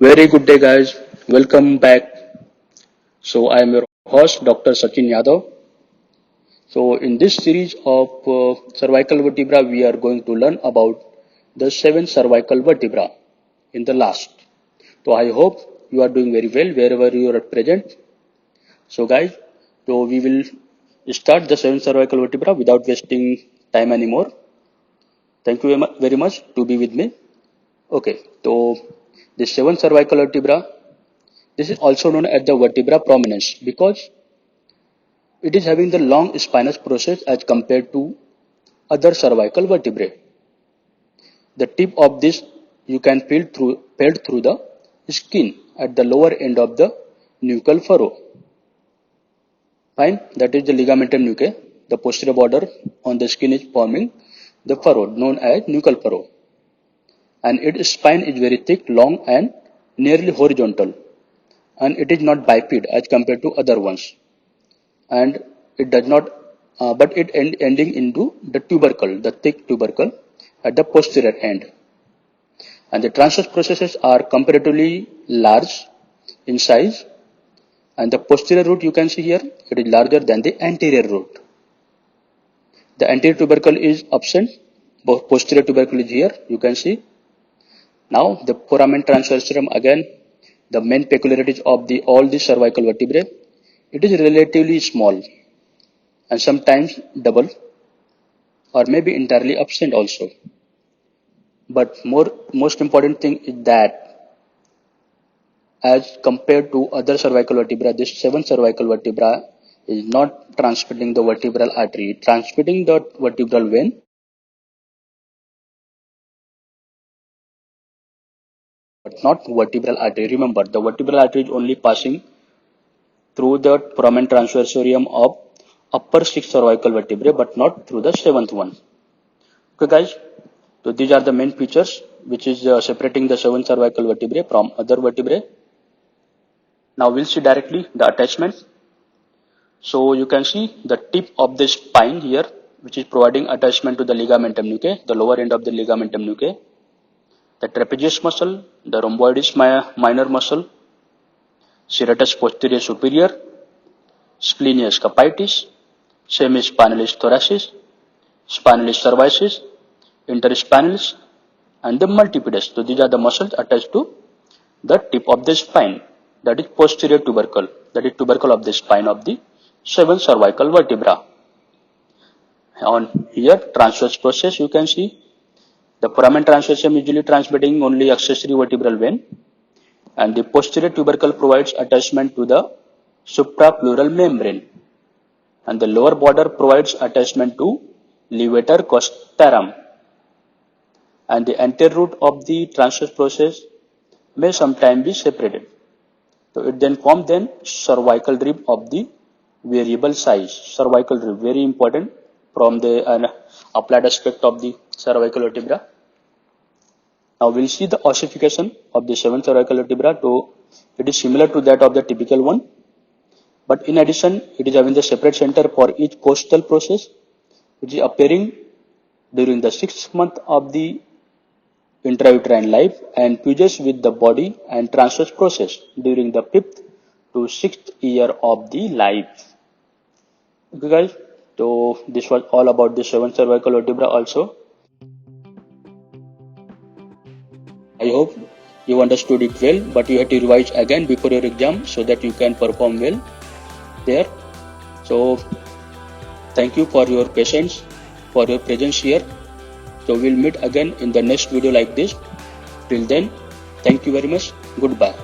Very good day, guys. Welcome back. So, I am your host, Dr. Sachin Yadav. So, in this series of cervical vertebra, we are going to learn about the seven cervical vertebra in the last. So, I hope you are doing very well wherever you are at present. So, guys, so we will start the seven cervical vertebra without wasting time anymore. Thank you very much to be with me. Okay, so the seven cervical vertebra. This is also known as the vertebra prominence because it is having the long spinous process as compared to other cervical vertebrae. The tip of this you can felt through the skin at the lower end of the nuchal furrow. Fine, that is the ligamentum nuchae. The posterior border on the skin is forming the furrow known as nuchal furrow, and its spine is very thick, long, and nearly horizontal, and it is not biped as compared to other ones. And it does not, but it ending into the tubercle, the thick tubercle at the posterior end. And the transverse processes are comparatively large in size, and the posterior root you can see here, it is larger than the anterior root. The anterior tubercle is absent, both posterior tubercle is here, you can see. Now the foramen transversorum, again, the main peculiarities of all the cervical vertebrae, it is relatively small and sometimes double or maybe entirely absent also. But most important thing is that as compared to other cervical vertebra, this seven cervical vertebra is not transmitting the vertebral artery, transmitting the vertebral vein, but not vertebral artery. Remember, the vertebral artery is only passing through the foramen transversorium of upper six cervical vertebrae, but not through the seventh one. Okay, guys. So these are the main features which is separating the seven cervical vertebrae from other vertebrae. Now we'll see directly the attachment. So you can see the tip of the spine here, which is providing attachment to the ligamentum nuchae, the lower end of the ligamentum nuchae, the trapezius muscle, the rhomboides minor muscle, serratus posterior superior, splenius capitis, semispinalis thoracis, spinalis cervicis, interspinalis, and the multifidus. So these are the muscles attached to the tip of the spine, that is posterior tubercle, that is tubercle of the spine of the seven cervical vertebra. On here, transverse process you can see the foramen transversum usually transmitting only accessory vertebral vein, and the posterior tubercle provides attachment to the suprapleural membrane, and the lower border provides attachment to levator costarum, and the anterior root of the transverse process may sometimes be separated. So it then forms then cervical rib of the variable size. Cervical rib, very important from the applied aspect of the cervical vertebra. Now we'll see the ossification of the seven cervical vertebra. So it is similar to that of the typical one, but in addition, it is having the separate center for each costal process, which is appearing during the 6th month of the intrauterine life and fuses with the body and transverse process during the 5th to 6th year of the life. Okay, guys. So this was all about the seven cervical vertebra also. I hope you understood it well, but you have to revise again before your exam so that you can perform well there. So thank you for your patience, for your presence here. So we'll meet again in the next video like this. Till then, thank you very much. Goodbye.